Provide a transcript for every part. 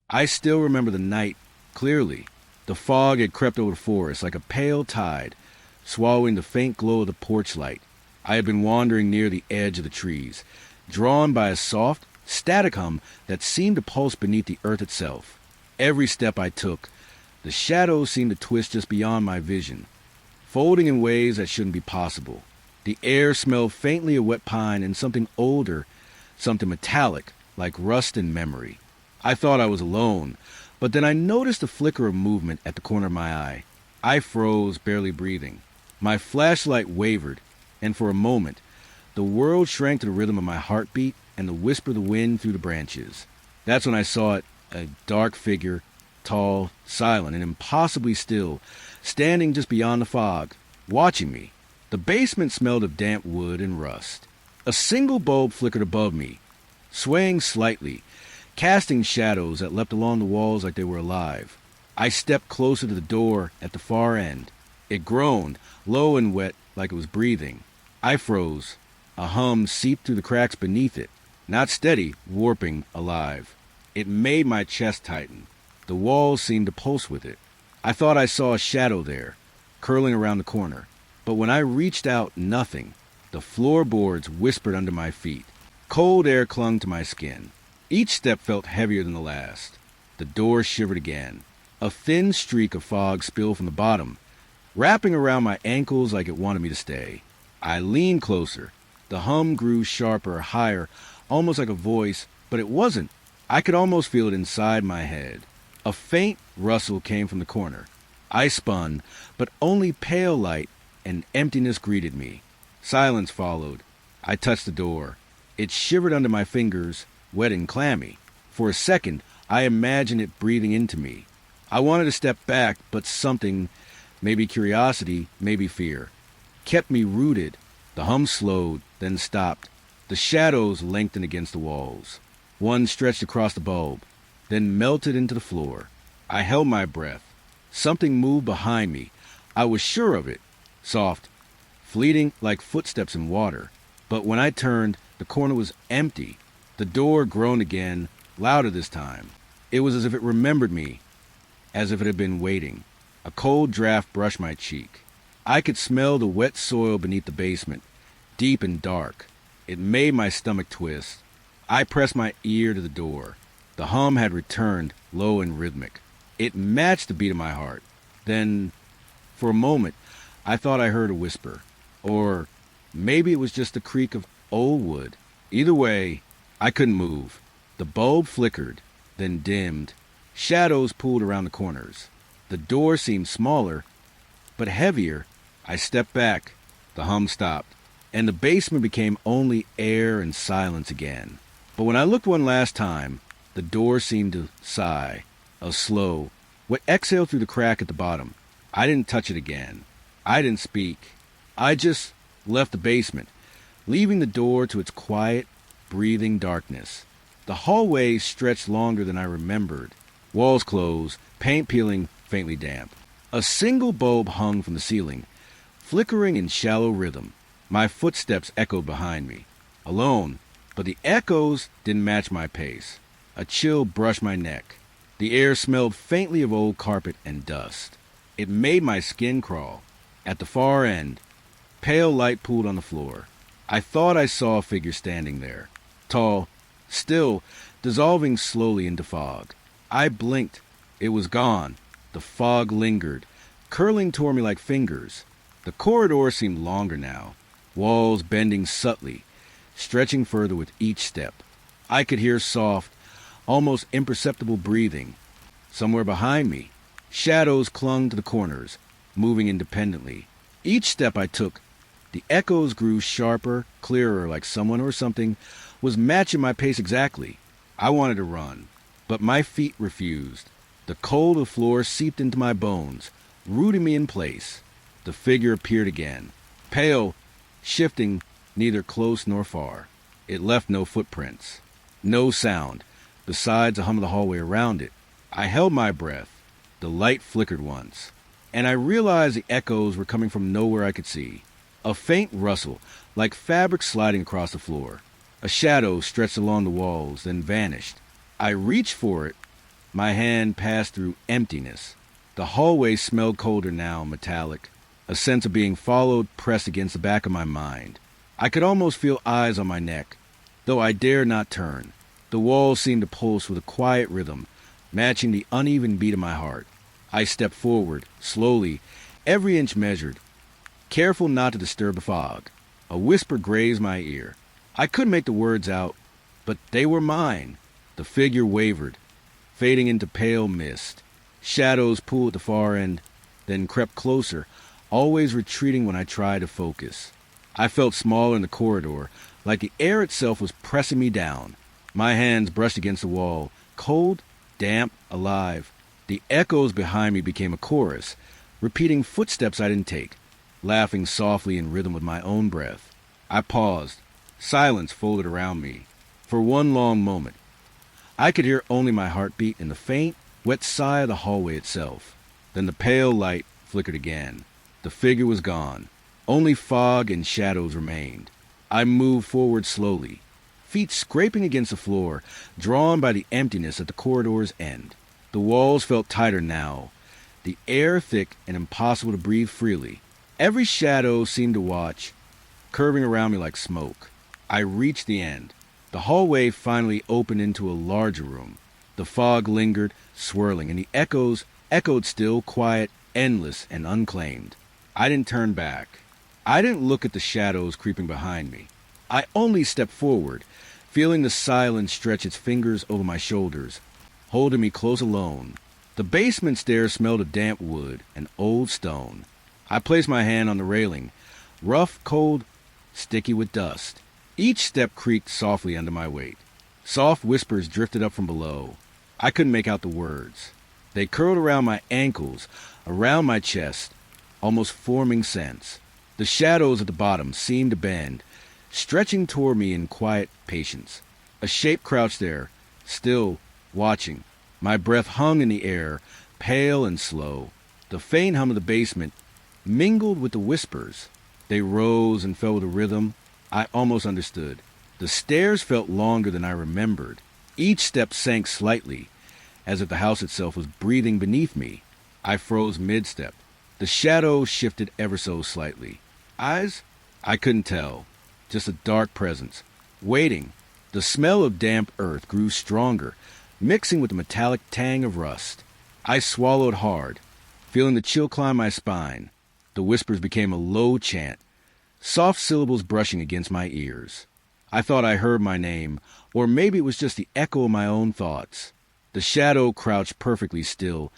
I still remember the night clearly. The fog had crept over the forest like a pale tide, swallowing the faint glow of the porch light. I had been wandering near the edge of the trees, drawn by a soft, static hum that seemed to pulse beneath the earth itself. Every step I took, the shadows seemed to twist just beyond my vision, folding in ways that shouldn't be possible. The air smelled faintly of wet pine and something older, something metallic, like rust and memory. I thought I was alone, but then I noticed a flicker of movement at the corner of my eye. I froze, barely breathing. My flashlight wavered, and for a moment, the world shrank to the rhythm of my heartbeat and the whisper of the wind through the branches. That's when I saw it, a dark figure, tall, silent, and impossibly still, standing just beyond the fog, watching me. The basement smelled of damp wood and rust. A single bulb flickered above me, swaying slightly, casting shadows that leapt along the walls like they were alive. I stepped closer to the door at the far end. It groaned, low and wet, like it was breathing. I froze. A hum seeped through the cracks beneath it, not steady, warping, alive. It made my chest tighten. The walls seemed to pulse with it. I thought I saw a shadow there, curling around the corner. But when I reached out, nothing. The floorboards whispered under my feet. Cold air clung to my skin. Each step felt heavier than the last. The door shivered again. A thin streak of fog spilled from the bottom, wrapping around my ankles like it wanted me to stay. I leaned closer. The hum grew sharper, higher, almost like a voice, but it wasn't. I could almost feel it inside my head. A faint rustle came from the corner. I spun, but only pale light and emptiness greeted me. Silence followed. I touched the door. It shivered under my fingers, wet and clammy. For a second, I imagined it breathing into me. I wanted to step back, but something, maybe curiosity, maybe fear, kept me rooted. The hum slowed, then stopped. The shadows lengthened against the walls. One stretched across the bulb, then melted into the floor. I held my breath. Something moved behind me. I was sure of it. Soft, fleeting like footsteps in water. But when I turned, the corner was empty. The door groaned again, louder this time. It was as if it remembered me, as if it had been waiting. A cold draft brushed my cheek. I could smell the wet soil beneath the basement, deep and dark. It made my stomach twist. I pressed my ear to the door. The hum had returned, low and rhythmic. It matched the beat of my heart. Then, for a moment, I thought I heard a whisper. Or maybe it was just the creak of old wood. Either way, I couldn't move. The bulb flickered, then dimmed. Shadows pulled around the corners. The door seemed smaller, but heavier. I stepped back. The hum stopped, and the basement became only air and silence again. But when I looked one last time, the door seemed to sigh, a slow, wet exhale through the crack at the bottom. I didn't touch it again. I didn't speak. I just left the basement, leaving the door to its quiet, breathing darkness. The hallway stretched longer than I remembered. Walls closed, paint peeling, faintly damp. A single bulb hung from the ceiling, flickering in shallow rhythm. My footsteps echoed behind me. Alone, but the echoes didn't match my pace. A chill brushed my neck. The air smelled faintly of old carpet and dust. It made my skin crawl. At the far end, pale light pooled on the floor. I thought I saw a figure standing there, tall, still, dissolving slowly into fog. I blinked. It was gone. The fog lingered, curling toward me like fingers. The corridor seemed longer now, walls bending subtly, stretching further with each step. I could hear soft, almost imperceptible breathing. Somewhere behind me, shadows clung to the corners, moving independently. Each step I took, the echoes grew sharper, clearer, like someone or something was matching my pace exactly. I wanted to run, but my feet refused. The cold of the floor seeped into my bones, rooting me in place. The figure appeared again, pale, shifting, neither close nor far. It left no footprints, no sound, besides the hum of the hallway around it. I held my breath. The light flickered once, and I realized the echoes were coming from nowhere I could see. A faint rustle, like fabric sliding across the floor. A shadow stretched along the walls, then vanished. I reached for it, My hand passed through emptiness. The hallway smelled colder now, metallic. A sense of being followed pressed against the back of my mind. I could almost feel eyes on my neck, though I dared not turn. The walls seemed to pulse with a quiet rhythm, matching the uneven beat of my heart. I stepped forward, slowly, every inch measured, careful not to disturb the fog. A whisper grazed my ear. I couldn't make the words out, but they were mine. The figure wavered, fading into pale mist. Shadows pooled at the far end, then crept closer, always retreating when I tried to focus. I felt smaller in the corridor, like the air itself was pressing me down. My hands brushed against the wall, cold, damp, alive. The echoes behind me became a chorus, repeating footsteps I didn't take, laughing softly in rhythm with my own breath. I paused. Silence folded around me. For one long moment, I could hear only my heartbeat and the faint, wet sigh of the hallway itself. Then the pale light flickered again. The figure was gone. Only fog and shadows remained. I moved forward slowly, feet scraping against the floor, drawn by the emptiness at the corridor's end. The walls felt tighter now, the air thick and impossible to breathe freely. Every shadow seemed to watch, curving around me like smoke. I reached the end. The hallway finally opened into a larger room. The fog lingered, swirling, and the echoes echoed still, quiet, endless, and unclaimed. I didn't turn back. I didn't look at the shadows creeping behind me. I only stepped forward, feeling the silence stretch its fingers over my shoulders, holding me close alone. The basement stairs smelled of damp wood and old stone. I placed my hand on the railing, rough, cold, sticky with dust. Each step creaked softly under my weight. Soft whispers drifted up from below. I couldn't make out the words. They curled around my ankles, around my chest, almost forming sense. The shadows at the bottom seemed to bend, stretching toward me in quiet patience. A shape crouched there, still, watching. My breath hung in the air, pale and slow. The faint hum of the basement mingled with the whispers. They rose and fell with a rhythm I almost understood. The stairs felt longer than I remembered. Each step sank slightly, as if the house itself was breathing beneath me. I froze mid-step. The shadows shifted ever so slightly. Eyes? I couldn't tell. Just a dark presence, waiting. The smell of damp earth grew stronger, mixing with the metallic tang of rust. I swallowed hard, feeling the chill climb my spine. The whispers became a low chant, soft syllables brushing against my ears. I thought I heard my name, or maybe it was just the echo of my own thoughts. The shadow crouched perfectly still,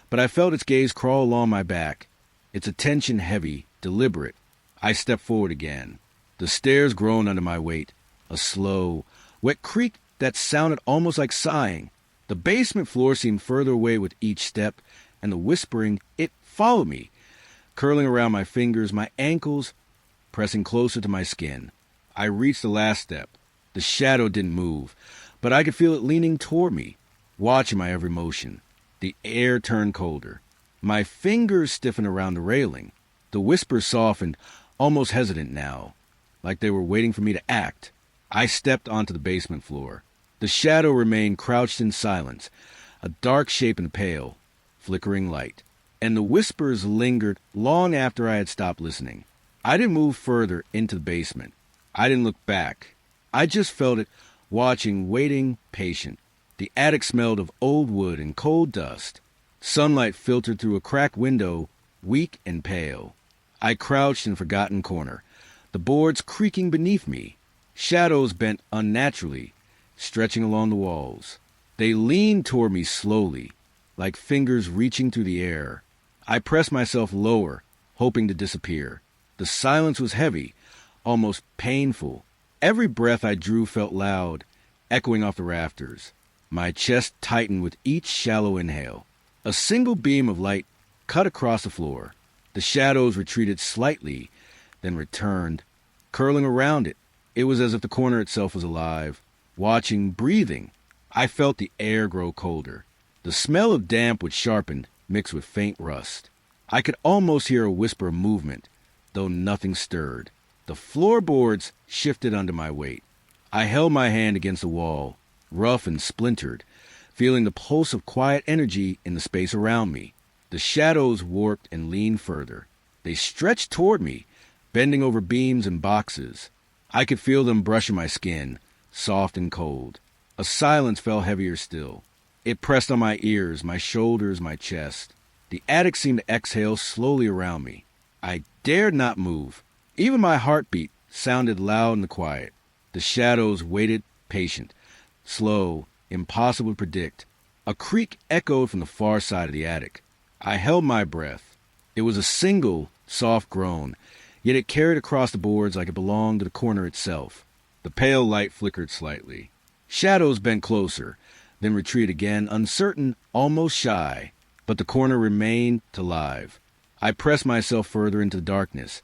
but I felt its gaze crawl along my back, its attention heavy, deliberate. I stepped forward again. The stairs groaned under my weight, a slow, wet creak that sounded almost like sighing. The basement floor seemed further away with each step, and the whispering, it followed me, curling around my fingers, my ankles, pressing closer to my skin. I reached the last step. The shadow didn't move, but I could feel it leaning toward me, watching my every motion. The air turned colder. My fingers stiffened around the railing. The whispers softened, almost hesitant now, like they were waiting for me to act. I stepped onto the basement floor. The shadow remained crouched in silence, a dark shape in the pale, flickering light. And the whispers lingered long after I had stopped listening. I didn't move further into the basement. I didn't look back. I just felt it, watching, waiting, patient. The attic smelled of old wood and cold dust. Sunlight filtered through a cracked window, weak and pale. I crouched in a forgotten corner, the boards creaking beneath me. Shadows bent unnaturally, stretching along the walls. They leaned toward me slowly, like fingers reaching through the air. I pressed myself lower, hoping to disappear. The silence was heavy, almost painful. Every breath I drew felt loud, echoing off the rafters. My chest tightened with each shallow inhale. A single beam of light cut across the floor. The shadows retreated slightly, then returned, curling around it. It was as if the corner itself was alive, watching, breathing. I felt the air grow colder. The smell of damp would sharpen, mixed with faint rust. I could almost hear a whisper of movement, though nothing stirred. The floorboards shifted under my weight. I held my hand against the wall, rough and splintered, feeling the pulse of quiet energy in the space around me. The shadows warped and leaned further. They stretched toward me, bending over beams and boxes. I could feel them brushing my skin, soft and cold. A silence fell heavier still. It pressed on my ears, my shoulders, my chest. The attic seemed to exhale slowly around me. I dared not move. Even my heartbeat sounded loud in the quiet. The shadows waited, patient, slow, impossible to predict. A creak echoed from the far side of the attic. I held my breath. It was a single, soft groan, yet it carried across the boards like it belonged to the corner itself. The pale light flickered slightly. Shadows bent closer, then retreated again, uncertain, almost shy, but the corner remained alive. I pressed myself further into the darkness,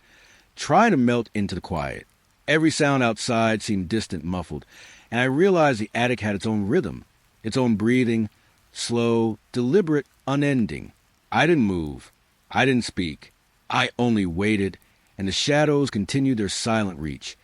trying to melt into the quiet. Every sound outside seemed distant, muffled, and I realized the attic had its own rhythm, its own breathing, slow, deliberate, unending. I didn't move. I didn't speak. I only waited, and the shadows continued their silent reach,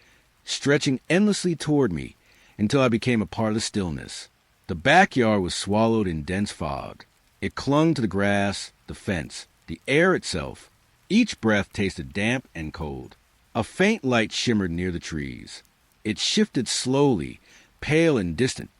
stretching endlessly toward me until I became a part of the stillness. The backyard was swallowed in dense fog. It clung to the grass, the fence, the air itself. Each breath tasted damp and cold. A faint light shimmered near the trees. It shifted slowly, pale and distant,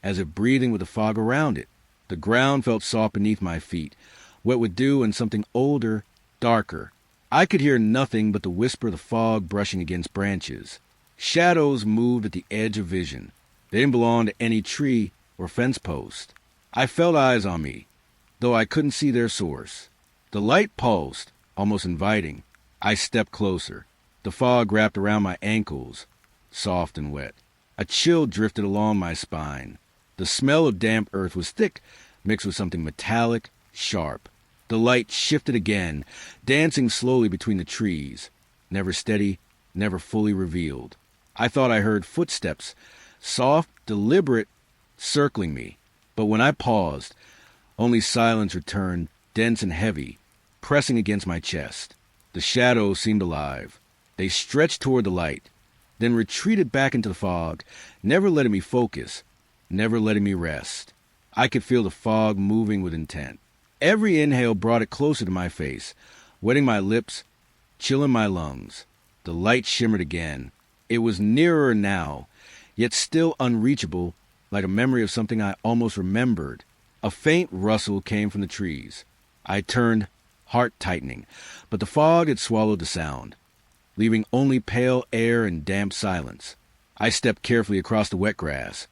as if breathing with the fog around it. The ground felt soft beneath my feet, wet with dew and something older, darker. I could hear nothing but the whisper of the fog brushing against branches. Shadows moved at the edge of vision. They didn't belong to any tree or fence post. I felt eyes on me, though I couldn't see their source. The light pulsed, almost inviting. I stepped closer. The fog wrapped around my ankles, soft and wet. A chill drifted along my spine. The smell of damp earth was thick, mixed with something metallic, sharp. The light shifted again, dancing slowly between the trees, never steady, never fully revealed. I thought I heard footsteps, soft, deliberate, circling me. But when I paused, only silence returned, dense and heavy, pressing against my chest. The shadows seemed alive. They stretched toward the light, then retreated back into the fog, never letting me focus, never letting me rest. I could feel the fog moving with intent. Every inhale brought it closer to my face, wetting my lips, chilling my lungs. The light shimmered again. It was nearer now, yet still unreachable, like a memory of something I almost remembered. A faint rustle came from the trees. I turned, heart tightening, but the fog had swallowed the sound, leaving only pale air and damp silence. I stepped carefully across the wet grass,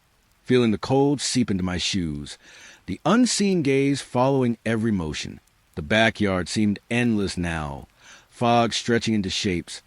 feeling the cold seep into my shoes, the unseen gaze following every motion. The backyard seemed endless now, fog stretching into shapes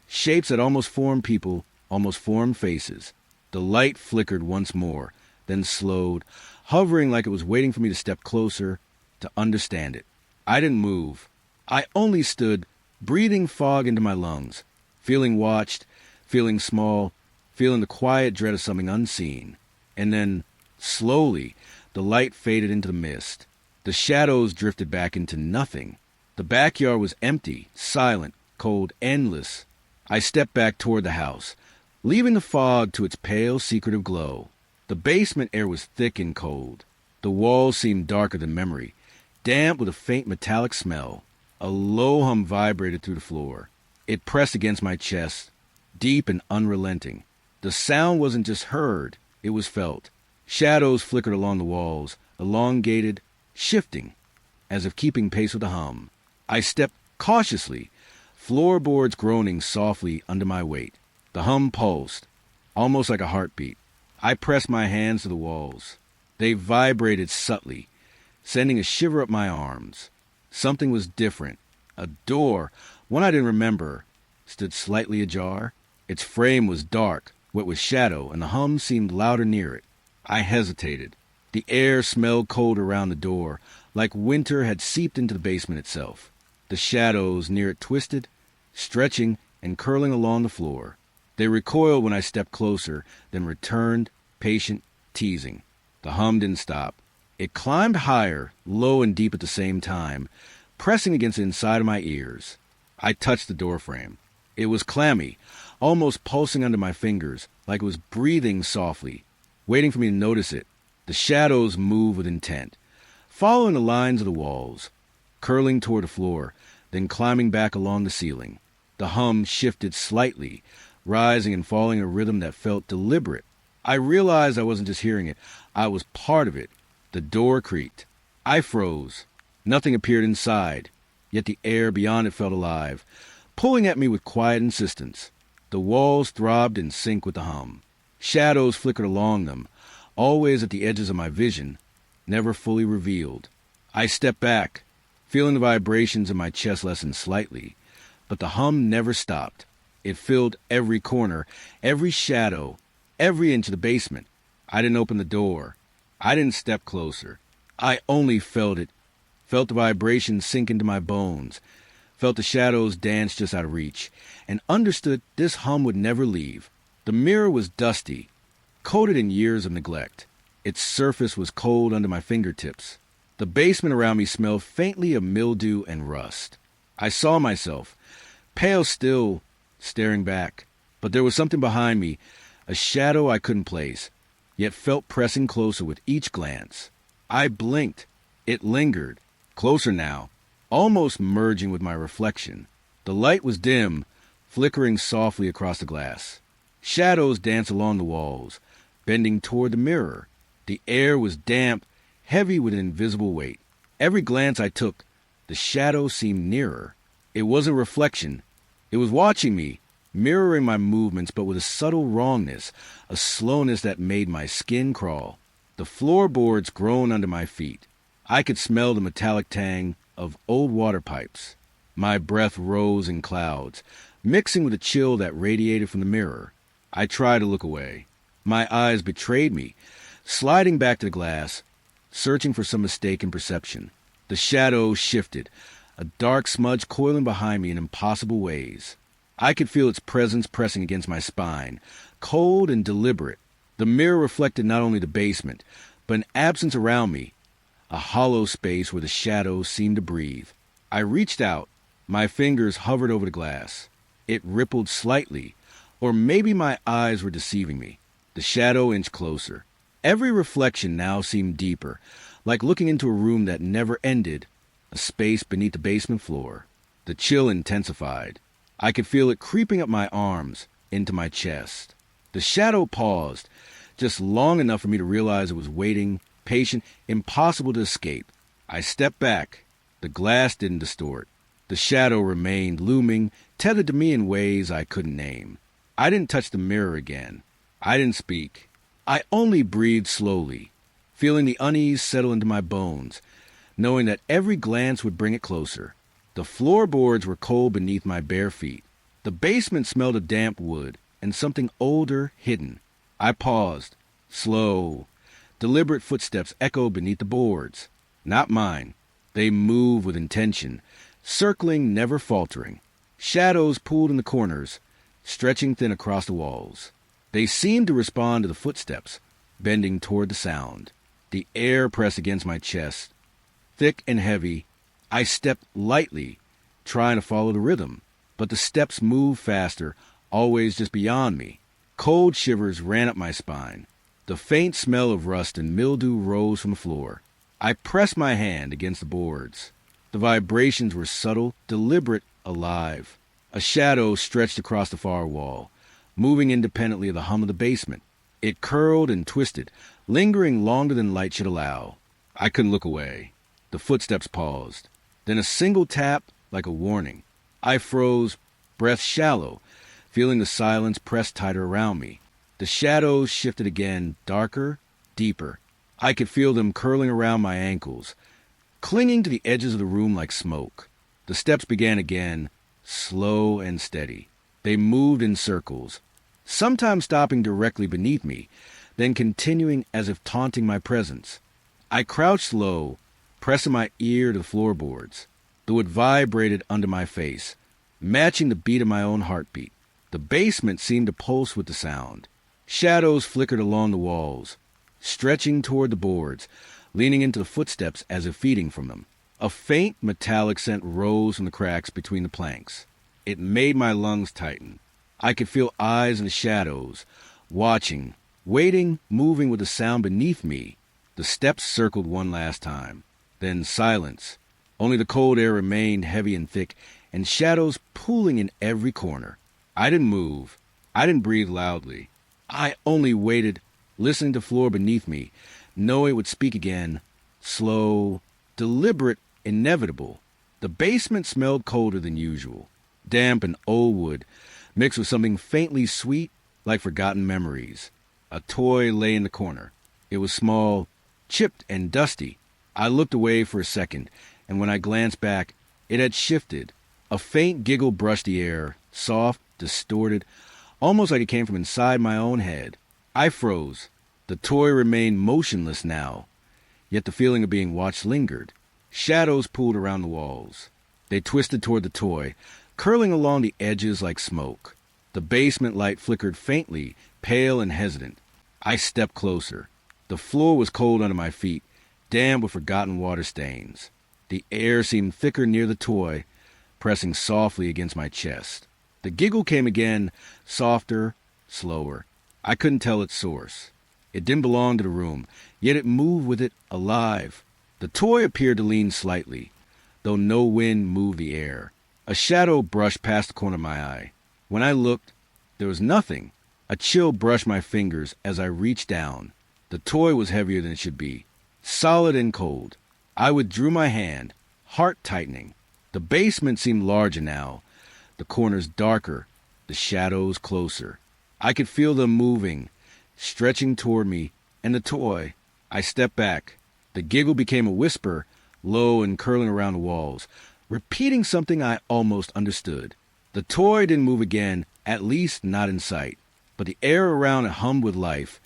that almost formed people, almost formed faces. The light flickered once more, then slowed, hovering like it was waiting for me to step closer, to understand it. I didn't move. I only stood, breathing fog into my lungs, feeling watched, feeling small, feeling the quiet dread of something unseen. And then, slowly, the light faded into the mist. The shadows drifted back into nothing. The backyard was empty, silent, cold, endless. I stepped back toward the house, leaving the fog to its pale, secretive glow. The basement air was thick and cold. The walls seemed darker than memory, damp with a faint metallic smell. A low hum vibrated through the floor. It pressed against my chest, deep and unrelenting. The sound wasn't just heard, it was felt. Shadows flickered along the walls, elongated, shifting, as if keeping pace with the hum. I stepped cautiously, floorboards groaning softly under my weight. The hum pulsed, almost like a heartbeat. I pressed my hands to the walls. They vibrated subtly, sending a shiver up my arms. Something was different. A door, one I didn't remember, stood slightly ajar. Its frame was dark, wet with shadow, and the hum seemed louder near it. I hesitated. The air smelled cold around the door, like winter had seeped into the basement itself. The shadows near it twisted, stretching and curling along the floor. They recoiled when I stepped closer, then returned, patient, teasing. The hum didn't stop. It climbed higher, low and deep at the same time, pressing against the inside of my ears. I touched the doorframe. It was clammy, almost pulsing under my fingers, like it was breathing softly, waiting for me to notice it. The shadows moved with intent, following the lines of the walls, curling toward the floor, then climbing back along the ceiling. The hum shifted slightly, rising and falling in a rhythm that felt deliberate. I realized I wasn't just hearing it, I was part of it. The door creaked. I froze. Nothing appeared inside, yet the air beyond it felt alive, pulling at me with quiet insistence. The walls throbbed in sync with the hum. Shadows flickered along them, always at the edges of my vision, never fully revealed. I stepped back, feeling the vibrations in my chest lessen slightly, but the hum never stopped. It filled every corner, every shadow, every inch of the basement. I didn't open the door. I didn't step closer. I only felt it, felt the vibrations sink into my bones, felt the shadows dance just out of reach, and understood this hum would never leave. The mirror was dusty, coated in years of neglect. Its surface was cold under my fingertips. The basement around me smelled faintly of mildew and rust. I saw myself, pale still, staring back. But there was something behind me, a shadow I couldn't place, yet felt pressing closer with each glance. I blinked. It lingered, closer now, almost merging with my reflection. The light was dim, flickering softly across the glass. Shadows danced along the walls, bending toward the mirror. The air was damp, heavy with an invisible weight. Every glance I took, the shadow seemed nearer. It wasn't reflection. It was watching me, mirroring my movements, but with a subtle wrongness, a slowness that made my skin crawl. The floorboards groaned under my feet. I could smell the metallic tang of old water pipes. My breath rose in clouds, mixing with the chill that radiated from the mirror. I tried to look away. My eyes betrayed me, sliding back to the glass, searching for some mistake in perception. The shadows shifted, a dark smudge coiling behind me in impossible ways. I could feel its presence pressing against my spine, cold and deliberate. The mirror reflected not only the basement, but an absence around me, a hollow space where the shadows seemed to breathe. I reached out. My fingers hovered over the glass. It rippled slightly, or maybe my eyes were deceiving me. The shadow inched closer. Every reflection now seemed deeper, like looking into a room that never ended, a space beneath the basement floor. The chill intensified. I could feel it creeping up my arms, into my chest. The shadow paused, just long enough for me to realize it was waiting, patient, impossible to escape. I stepped back. The glass didn't distort. The shadow remained looming, tethered to me in ways I couldn't name. I didn't touch the mirror again. I didn't speak. I only breathed slowly, feeling the unease settle into my bones, knowing that every glance would bring it closer. The floorboards were cold beneath my bare feet. The basement smelled of damp wood and something older hidden. I paused. Slow, deliberate footsteps echoed beneath the boards. Not mine. They moved with intention, circling, never faltering. Shadows pooled in the corners, stretching thin across the walls. They seemed to respond to the footsteps, bending toward the sound. The air pressed against my chest. Thick and heavy, I stepped lightly, trying to follow the rhythm, but the steps moved faster, always just beyond me. Cold shivers ran up my spine. The faint smell of rust and mildew rose from the floor. I pressed my hand against the boards. The vibrations were subtle, deliberate, alive. A shadow stretched across the far wall, moving independently of the hum of the basement. It curled and twisted, lingering longer than light should allow. I couldn't look away. The footsteps paused. Then a single tap, like a warning. I froze, breath shallow, feeling the silence press tighter around me. The shadows shifted again, darker, deeper. I could feel them curling around my ankles, clinging to the edges of the room like smoke. The steps began again, slow and steady. They moved in circles, sometimes stopping directly beneath me, then continuing as if taunting my presence. I crouched low, pressing my ear to the floorboards. The wood vibrated under my face, matching the beat of my own heartbeat. The basement seemed to pulse with the sound. Shadows flickered along the walls, stretching toward the boards, leaning into the footsteps as if feeding from them. A faint metallic scent rose from the cracks between the planks. It made my lungs tighten. I could feel eyes in the shadows, watching, waiting, moving with the sound beneath me. The steps circled one last time. Then silence. Only the cold air remained heavy and thick, and shadows pooling in every corner. I didn't move. I didn't breathe loudly. I only waited, listening to the floor beneath me, knowing it would speak again. Slow, deliberate, inevitable. The basement smelled colder than usual. Damp and old wood, mixed with something faintly sweet, like forgotten memories. A toy lay in the corner. It was small, chipped and dusty. I looked away for a second, and when I glanced back, it had shifted. A faint giggle brushed the air, soft, distorted, almost like it came from inside my own head. I froze. The toy remained motionless now, yet the feeling of being watched lingered. Shadows pooled around the walls. They twisted toward the toy, curling along the edges like smoke. The basement light flickered faintly, pale and hesitant. I stepped closer. The floor was cold under my feet, damp with forgotten water stains. The air seemed thicker near the toy, pressing softly against my chest. The giggle came again, softer, slower. I couldn't tell its source. It didn't belong to the room, yet it moved with it, alive. The toy appeared to lean slightly, though no wind moved the air. A shadow brushed past the corner of my eye. When I looked, there was nothing. A chill brushed my fingers as I reached down. The toy was heavier than it should be, solid and cold. I withdrew my hand, heart tightening. The basement seemed larger now, the corners darker, the shadows closer. I could feel them moving, stretching toward me, and the toy. I stepped back. The giggle became a whisper, low and curling around the walls, repeating something I almost understood. The toy didn't move again, at least not in sight, but the air around it hummed with life,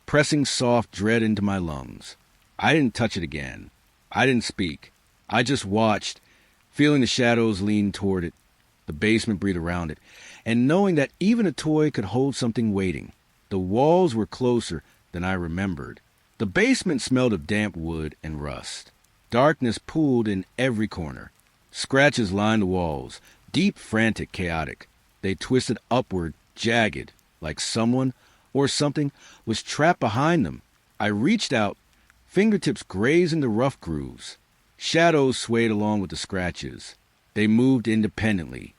pressing soft dread into my lungs. I didn't touch it again. I didn't speak. I just watched, feeling the shadows lean toward it, the basement breathe around it, and knowing that even a toy could hold something waiting. The walls were closer than I remembered. The basement smelled of damp wood and rust. Darkness pooled in every corner. Scratches lined the walls, deep, frantic, chaotic. They twisted upward, jagged, like someone or something was trapped behind them. I reached out, fingertips grazed into rough grooves. Shadows swayed along with the scratches. They moved independently,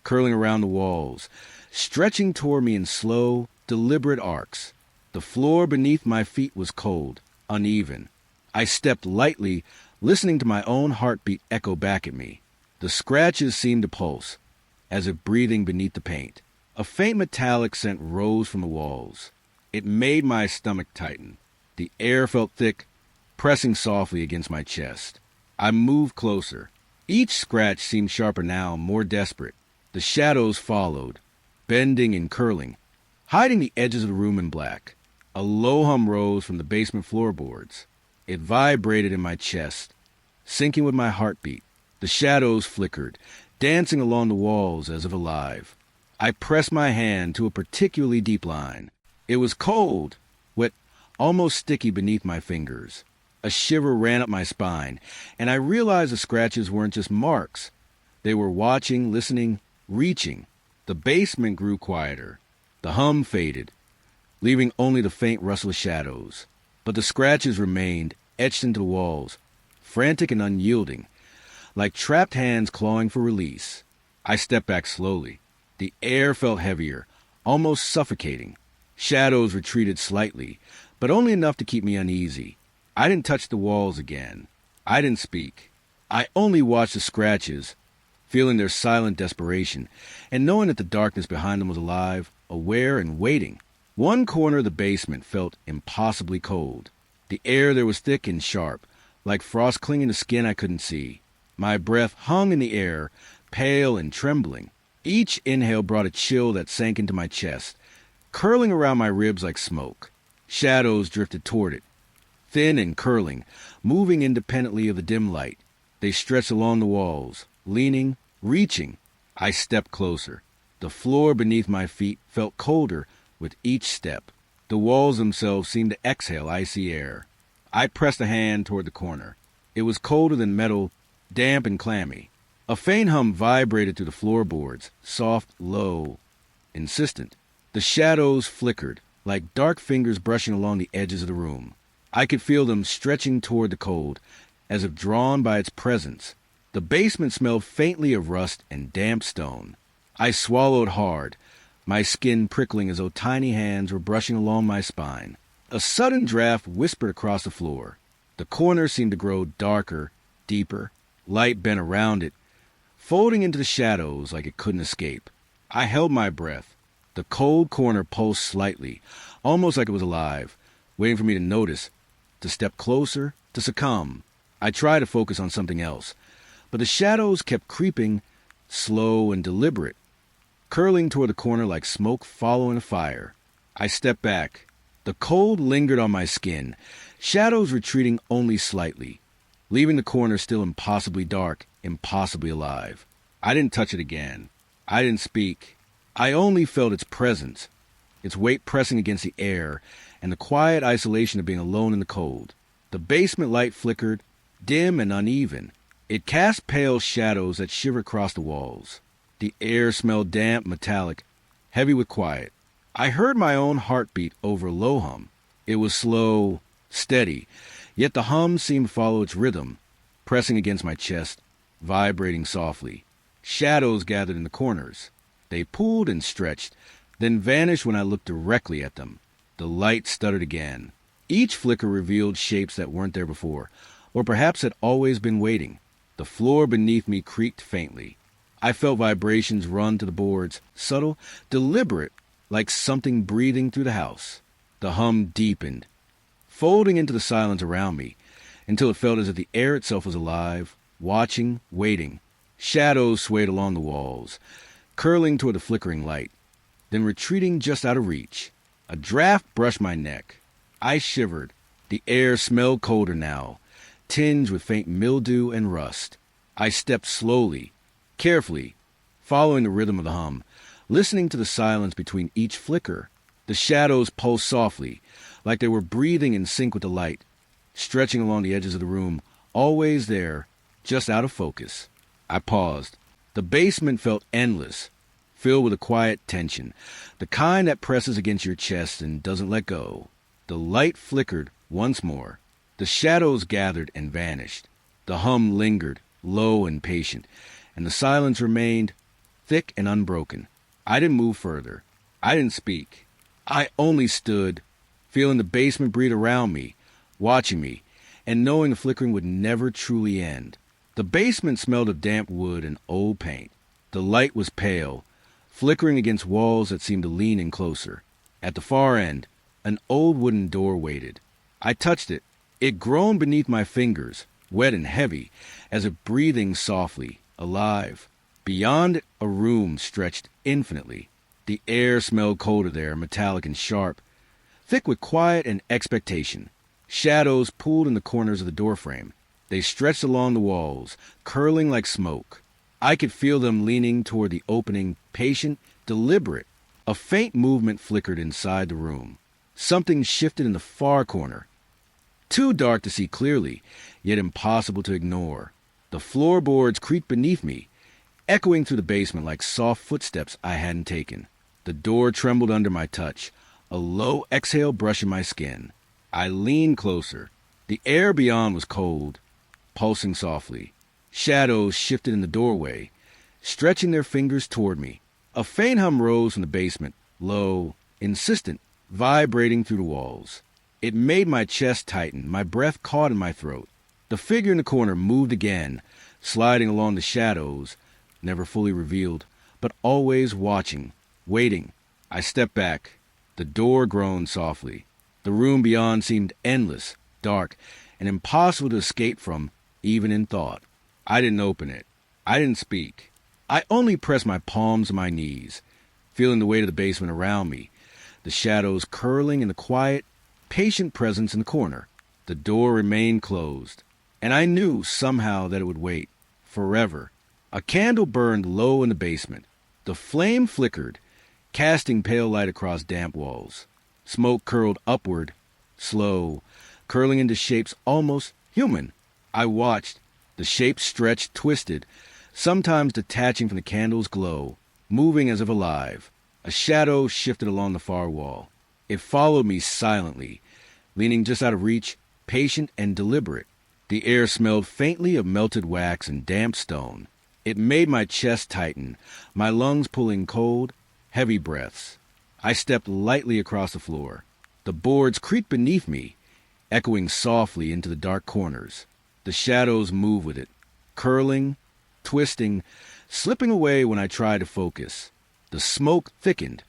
curling around the walls, stretching toward me in slow, deliberate arcs. The floor beneath my feet was cold, uneven. I stepped lightly, listening to my own heartbeat echo back at me. The scratches seemed to pulse, as if breathing beneath the paint. A faint metallic scent rose from the walls. It made my stomach tighten. The air felt thick, pressing softly against my chest. I moved closer. Each scratch seemed sharper now, more desperate. The shadows followed, bending and curling, hiding the edges of the room in black. A low hum rose from the basement floorboards. It vibrated in my chest, syncing with my heartbeat. The shadows flickered, dancing along the walls as if alive. I pressed my hand to a particularly deep line. It was cold, wet, almost sticky beneath my fingers. A shiver ran up my spine, and I realized the scratches weren't just marks. They were watching, listening, reaching. The basement grew quieter. The hum faded, leaving only the faint rustle of shadows. But the scratches remained, etched into the walls, frantic and unyielding, like trapped hands clawing for release. I stepped back slowly. The air felt heavier, almost suffocating. Shadows retreated slightly, but only enough to keep me uneasy. I didn't touch the walls again. I didn't speak. I only watched the scratches, feeling their silent desperation, and knowing that the darkness behind them was alive, aware and waiting. One corner of the basement felt impossibly cold. The air there was thick and sharp, like frost clinging to skin I couldn't see. My breath hung in the air, pale and trembling. Each inhale brought a chill that sank into my chest, curling around my ribs like smoke. Shadows drifted toward it, thin and curling, moving independently of the dim light. They stretched along the walls, leaning, reaching. I stepped closer. The floor beneath my feet felt colder with each step. The walls themselves seemed to exhale icy air. I pressed a hand toward the corner. It was colder than metal, damp and clammy. A faint hum vibrated through the floorboards, soft, low, insistent. The shadows flickered, like dark fingers brushing along the edges of the room. I could feel them stretching toward the cold, as if drawn by its presence. The basement smelled faintly of rust and damp stone. I swallowed hard, my skin prickling as though tiny hands were brushing along my spine. A sudden draft whispered across the floor. The corner seemed to grow darker, deeper. Light bent around it, folding into the shadows like it couldn't escape. I held my breath. The cold corner pulsed slightly, almost like it was alive, waiting for me to notice, to step closer, to succumb. I tried to focus on something else, but the shadows kept creeping, slow and deliberate, curling toward the corner like smoke following a fire. I stepped back. The cold lingered on my skin, shadows retreating only slightly, leaving the corner still impossibly dark, impossibly alive. I didn't touch it again. I didn't speak. I only felt its presence, its weight pressing against the air, and the quiet isolation of being alone in the cold. The basement light flickered, dim and uneven. It cast pale shadows that shivered across the walls. The air smelled damp, metallic, heavy with quiet. I heard my own heartbeat over a low hum. It was slow, steady, yet the hum seemed to follow its rhythm, pressing against my chest, vibrating softly. Shadows gathered in the corners. They pooled and stretched, then vanished when I looked directly at them. The light stuttered again. Each flicker revealed shapes that weren't there before, or perhaps had always been waiting. The floor beneath me creaked faintly. I felt vibrations run to the boards, subtle, deliberate, like something breathing through the house. The hum deepened, folding into the silence around me, until it felt as if the air itself was alive, watching, waiting. Shadows swayed along the walls, curling toward the flickering light, then retreating just out of reach. A draft brushed my neck. I shivered. The air smelled colder now, tinged with faint mildew and rust. I stepped slowly, carefully, following the rhythm of the hum, listening to the silence between each flicker. The shadows pulsed softly, like they were breathing in sync with the light, stretching along the edges of the room, always there, just out of focus. I paused. The basement felt endless, filled with a quiet tension, the kind that presses against your chest and doesn't let go. The light flickered once more. The shadows gathered and vanished. The hum lingered, low and patient, and the silence remained thick and unbroken. I didn't move further. I didn't speak. I only stood, feeling the basement breathe around me, watching me, and knowing the flickering would never truly end. The basement smelled of damp wood and old paint. The light was pale, flickering against walls that seemed to lean in closer. At the far end, an old wooden door waited. I touched it. It groaned beneath my fingers, wet and heavy, as if breathing softly, alive. Beyond it, a room stretched infinitely. The air smelled colder there, metallic and sharp, thick with quiet and expectation. Shadows pooled in the corners of the doorframe. They stretched along the walls, curling like smoke. I could feel them leaning toward the opening, patient, deliberate. A faint movement flickered inside the room. Something shifted in the far corner. Too dark to see clearly, yet impossible to ignore. The floorboards creaked beneath me, echoing through the basement like soft footsteps I hadn't taken. The door trembled under my touch, a low exhale brushing my skin. I leaned closer. The air beyond was cold, pulsing softly. Shadows shifted in the doorway, stretching their fingers toward me. A faint hum rose from the basement, low, insistent, vibrating through the walls. It made my chest tighten, my breath caught in my throat. The figure in the corner moved again, sliding along the shadows, never fully revealed, but always watching, waiting. I stepped back. The door groaned softly. The room beyond seemed endless, dark, and impossible to escape from, even in thought. I didn't open it. I didn't speak. I only pressed my palms to my knees, feeling the weight of the basement around me, the shadows curling in the quiet, patient presence in the corner. The door remained closed, and I knew somehow that it would wait, forever. A candle burned low in the basement. The flame flickered, casting pale light across damp walls. Smoke curled upward, slow, curling into shapes almost human. I watched. The shapes stretched, twisted, sometimes detaching from the candle's glow, moving as if alive. A shadow shifted along the far wall. It followed me silently, leaning just out of reach, patient and deliberate. The air smelled faintly of melted wax and damp stone. It made my chest tighten, my lungs pulling cold, heavy breaths. I stepped lightly across the floor. The boards creaked beneath me, echoing softly into the dark corners. The shadows moved with it, curling, twisting, slipping away when I tried to focus. The smoke thickened,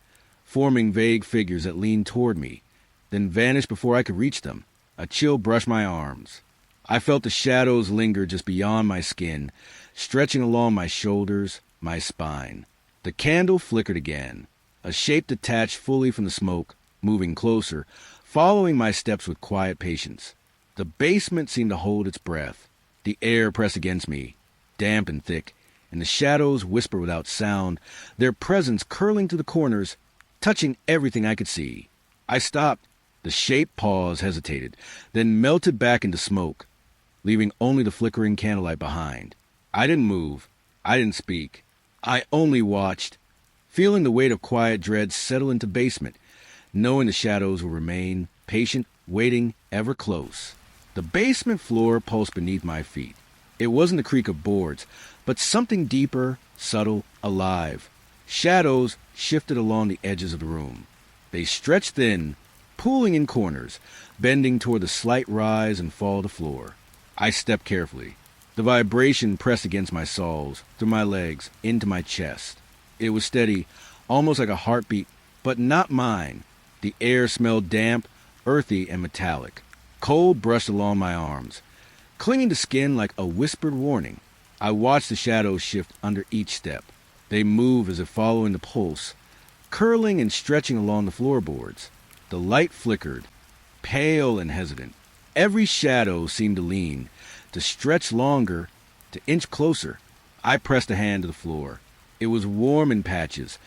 forming vague figures that leaned toward me, then vanished before I could reach them. A chill brushed my arms. I felt the shadows linger just beyond my skin, stretching along my shoulders, my spine. The candle flickered again. A shape detached fully from the smoke, moving closer, following my steps with quiet patience. The basement seemed to hold its breath. The air pressed against me, damp and thick, and the shadows whispered without sound, their presence curling to the corners, touching everything I could see. I stopped. The shape paused, hesitated, then melted back into smoke, leaving only the flickering candlelight behind. I didn't move. I didn't speak. I only watched, feeling the weight of quiet dread settle into basement, knowing the shadows will remain, patient, waiting, ever close. The basement floor pulsed beneath my feet. It wasn't the creak of boards, but something deeper, subtle, alive. Shadows shifted along the edges of the room. They stretched thin, pooling in corners, bending toward the slight rise and fall of the floor. I stepped carefully. The vibration pressed against my soles, through my legs, into my chest. It was steady, almost like a heartbeat, but not mine. The air smelled damp, earthy, and metallic. Cold brushed along my arms, clinging to skin like a whispered warning. I watched the shadows shift under each step. They moved as if following the pulse, curling and stretching along the floorboards. The light flickered, pale and hesitant. Every shadow seemed to lean, to stretch longer, to inch closer. I pressed a hand to the floor. It was warm in patches,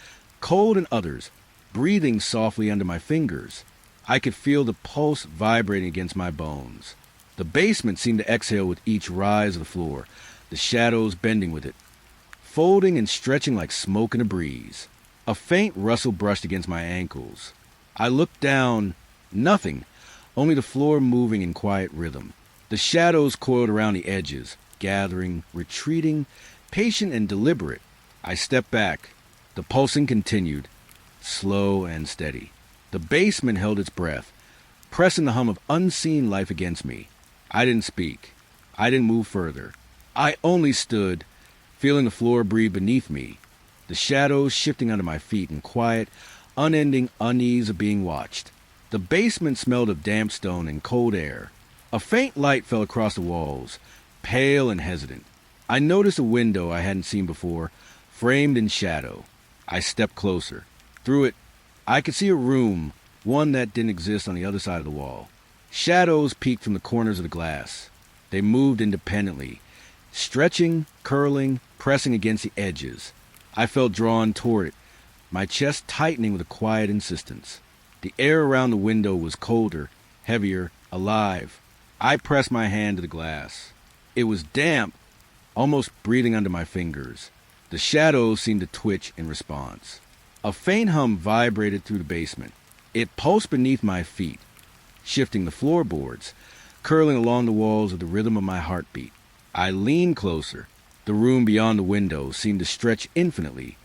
cold in others, breathing softly under my fingers. I could feel the pulse vibrating against my bones. The basement seemed to exhale with each rise of the floor, the shadows bending with it, folding and stretching like smoke in a breeze. A faint rustle brushed against my ankles. I looked down. Nothing, only the floor moving in quiet rhythm. The shadows coiled around the edges, gathering, retreating, patient and deliberate. I stepped back. The pulsing continued, slow and steady. The basement held its breath, pressing the hum of unseen life against me. I didn't speak. I didn't move further. I only stood, feeling the floor breathe beneath me, the shadows shifting under my feet in quiet, unending unease of being watched. The basement smelled of damp stone and cold air. A faint light fell across the walls, pale and hesitant. I noticed a window I hadn't seen before, framed in shadow. I stepped closer. Through it, I could see a room, one that didn't exist on the other side of the wall. Shadows peeked from the corners of the glass. They moved independently, stretching, curling, pressing against the edges. I felt drawn toward it, my chest tightening with a quiet insistence. The air around the window was colder, heavier, alive. I pressed my hand to the glass. It was damp, almost breathing under my fingers. The shadows seemed to twitch in response. A faint hum vibrated through the basement. It pulsed beneath my feet, shifting the floorboards, curling along the walls with the rhythm of my heartbeat. I leaned closer. The room beyond the window seemed to stretch infinitely,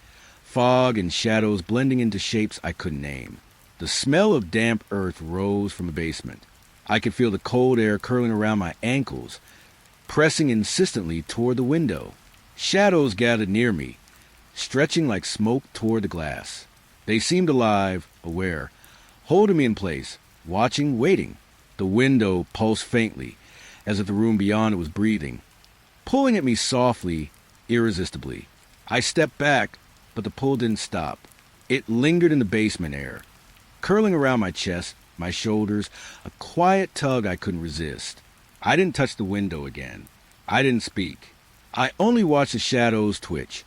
fog and shadows blending into shapes I couldn't name. The smell of damp earth rose from the basement. I could feel the cold air curling around my ankles, pressing insistently toward the window. Shadows gathered near me, stretching like smoke toward the glass. They seemed alive, aware, holding me in place, watching, waiting. The window pulsed faintly, as if the room beyond it was breathing, pulling at me softly, irresistibly. I stepped back, but the pull didn't stop. It lingered in the basement air, curling around my chest, my shoulders, a quiet tug I couldn't resist. I didn't touch the window again. I didn't speak. I only watched the shadows twitch,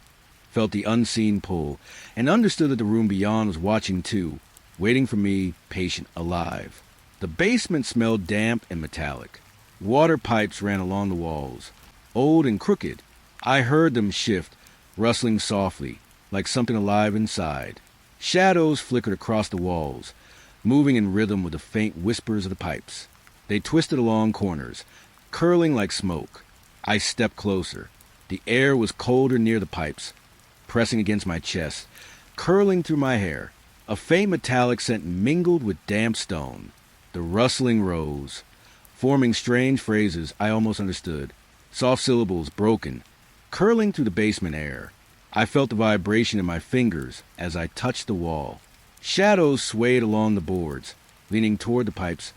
felt the unseen pull, and understood that the room beyond was watching too, waiting for me, patient, alive. The basement smelled damp and metallic. Water pipes ran along the walls, old and crooked. I heard them shift, rustling softly, like something alive inside. Shadows flickered across the walls, moving in rhythm with the faint whispers of the pipes. They twisted along corners, curling like smoke. I stepped closer. The air was colder near the pipes, pressing against my chest, curling through my hair. A faint metallic scent mingled with damp stone. The rustling rose, forming strange phrases I almost understood. Soft syllables broken, curling through the basement air. I felt the vibration in my fingers as I touched the wall. Shadows swayed along the boards, leaning toward the pipes,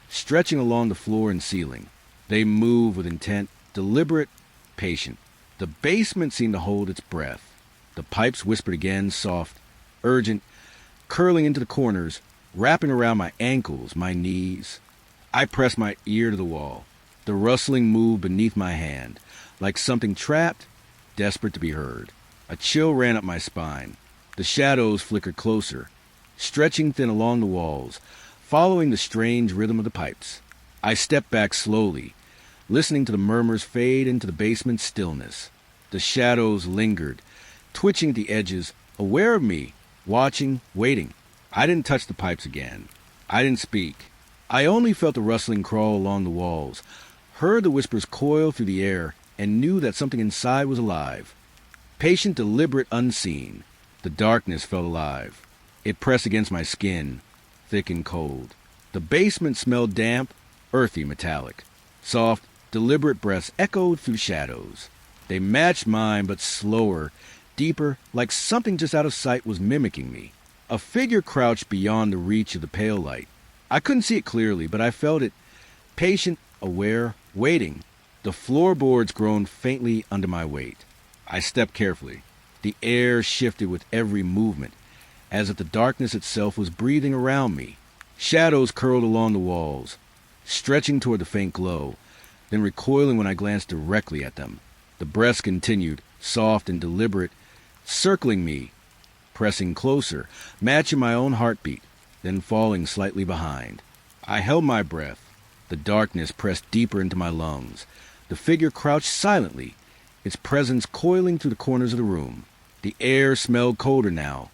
stretching along the floor and ceiling. They moved with intent, deliberate, patient. The basement seemed to hold its breath. The pipes whispered again, soft, urgent, curling into the corners, wrapping around my ankles, my knees. I pressed my ear to the wall. The rustling moved beneath my hand, like something trapped, desperate to be heard. A chill ran up my spine. The shadows flickered closer, stretching thin along the walls, following the strange rhythm of the pipes. I stepped back slowly, listening to the murmurs fade into the basement's stillness. The shadows lingered, twitching at the edges, aware of me, watching, waiting. I didn't touch the pipes again. I didn't speak. I only felt the rustling crawl along the walls, heard the whispers coil through the air, and knew that something inside was alive. Patient, deliberate, unseen. The darkness felt alive. It pressed against my skin, thick and cold. The basement smelled damp, earthy, metallic. Soft, deliberate breaths echoed through shadows. They matched mine, but slower, deeper, like something just out of sight was mimicking me. A figure crouched beyond the reach of the pale light. I couldn't see it clearly, but I felt it. Patient, aware, waiting. The floorboards groaned faintly under my weight. I stepped carefully. The air shifted with every movement, as if the darkness itself was breathing around me. Shadows curled along the walls, stretching toward the faint glow, then recoiling when I glanced directly at them. The breaths continued, soft and deliberate, circling me, pressing closer, matching my own heartbeat, then falling slightly behind. I held my breath. The darkness pressed deeper into my lungs. The figure crouched silently, its presence coiling through the corners of the room. The air smelled colder now,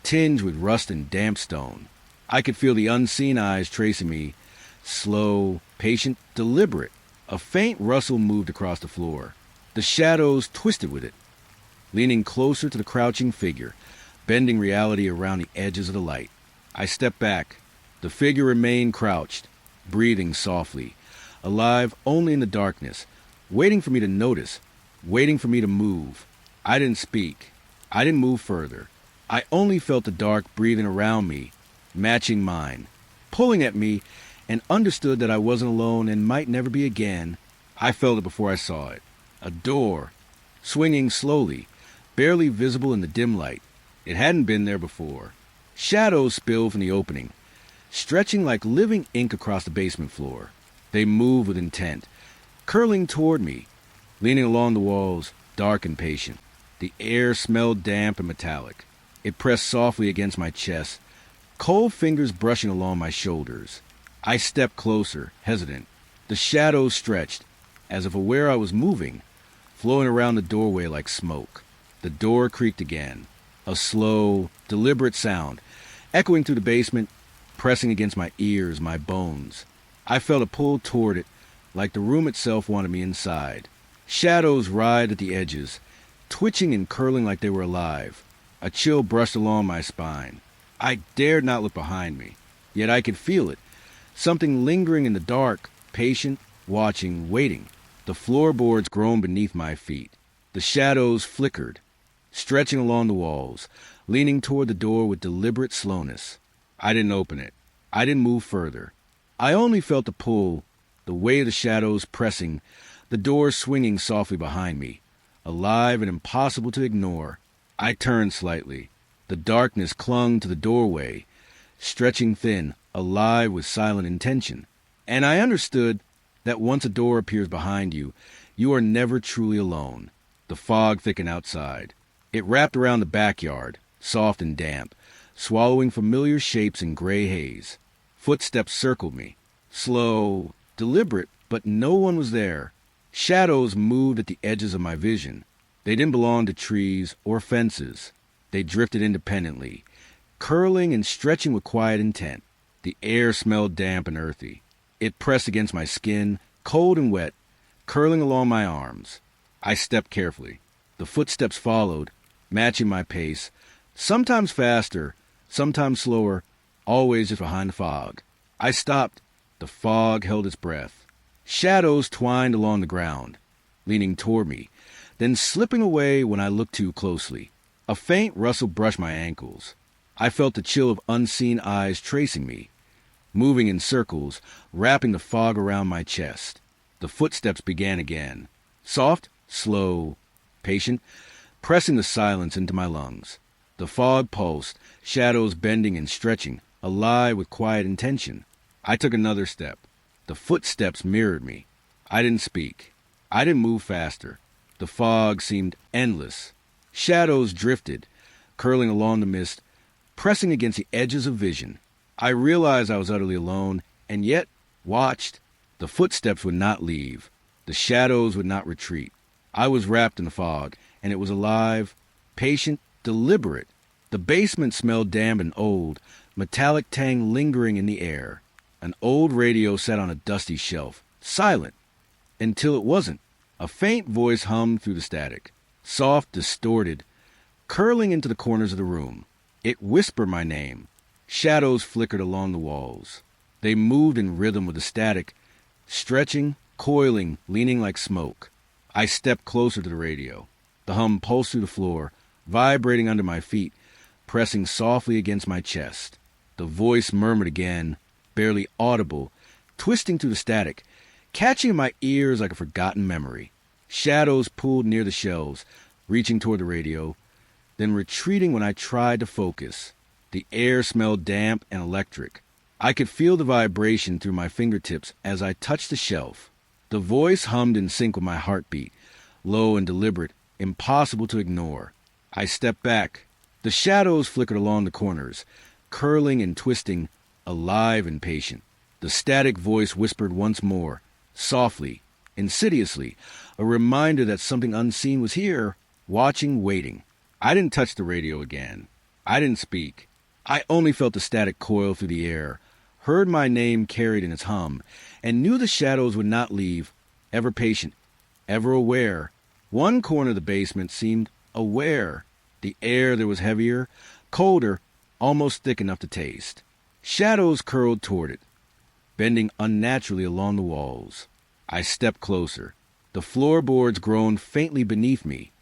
tinged with rust and damp stone. I could feel the unseen eyes tracing me, slow, patient, deliberate. A faint rustle moved across the floor. The shadows twisted with it, leaning closer to the crouching figure, bending reality around the edges of the light. I stepped back. The figure remained crouched, breathing softly, alive only in the darkness, waiting for me to notice, waiting for me to move. I didn't speak. I didn't move further. I only felt the dark breathing around me, matching mine, pulling at me, and understood that I wasn't alone and might never be again. I felt it before I saw it. A door, swinging slowly, barely visible in the dim light. It hadn't been there before. Shadows spilled from the opening, stretching like living ink across the basement floor. They moved with intent, curling toward me, leaning along the walls, dark and patient. The air smelled damp and metallic. It pressed softly against my chest, cold fingers brushing along my shoulders. I stepped closer, hesitant. The shadows stretched, as if aware I was moving, flowing around the doorway like smoke. The door creaked again, a slow, deliberate sound, echoing through the basement, pressing against my ears, my bones. I felt a pull toward it, like the room itself wanted me inside. Shadows writhed at the edges, twitching and curling like they were alive. A chill brushed along my spine. I dared not look behind me, yet I could feel it, something lingering in the dark, patient, watching, waiting. The floorboards groaned beneath my feet. The shadows flickered, stretching along the walls, leaning toward the door with deliberate slowness. I didn't open it. I didn't move further. I only felt the pull, the weight of the shadows pressing, the door swinging softly behind me, alive and impossible to ignore. I turned slightly. The darkness clung to the doorway, stretching thin, alive with silent intention. And I understood that once a door appears behind you, you are never truly alone. The fog thickened outside. It wrapped around the backyard, soft and damp, swallowing familiar shapes in gray haze. Footsteps circled me, slow, deliberate, but no one was there. Shadows moved at the edges of my vision. They didn't belong to trees or fences. They drifted independently, curling and stretching with quiet intent. The air smelled damp and earthy. It pressed against my skin, cold and wet, curling along my arms. I stepped carefully. The footsteps followed, matching my pace, sometimes faster, sometimes slower, always just behind the fog. I stopped. The fog held its breath. Shadows twined along the ground, leaning toward me, then slipping away when I looked too closely. A faint rustle brushed my ankles. I felt the chill of unseen eyes tracing me, moving in circles, wrapping the fog around my chest. The footsteps began again, soft, slow, patient, pressing the silence into my lungs. The fog pulsed, shadows bending and stretching, alive with quiet intention. I took another step. The footsteps mirrored me. I didn't speak. I didn't move faster. The fog seemed endless. Shadows drifted, curling along the mist, pressing against the edges of vision. I realized I was utterly alone, and yet watched. The footsteps would not leave. The shadows would not retreat. I was wrapped in the fog, and it was alive, patient, deliberate. The basement smelled damp and old, metallic tang lingering in the air. An old radio sat on a dusty shelf, silent, until it wasn't. A faint voice hummed through the static, soft, distorted, curling into the corners of the room. It whispered my name. Shadows flickered along the walls. They moved in rhythm with the static, stretching, coiling, leaning like smoke. I stepped closer to the radio. The hum pulsed through the floor, vibrating under my feet, pressing softly against my chest. The voice murmured again, barely audible, twisting through the static, catching in my ears like a forgotten memory. Shadows pulled near the shelves, reaching toward the radio, then retreating when I tried to focus. The air smelled damp and electric. I could feel the vibration through my fingertips as I touched the shelf. The voice hummed in sync with my heartbeat, low and deliberate, impossible to ignore. I stepped back. The shadows flickered along the corners, curling and twisting, alive and patient. The static voice whispered once more, softly, insidiously, a reminder that something unseen was here, watching, waiting. I didn't touch the radio again. I didn't speak. I only felt the static coil through the air, heard my name carried in its hum, and knew the shadows would not leave, ever patient, ever aware. One corner of the basement seemed aware. The air there was heavier, colder, almost thick enough to taste. Shadows curled toward it, bending unnaturally along the walls. I stepped closer. The floorboards groaned faintly beneath me,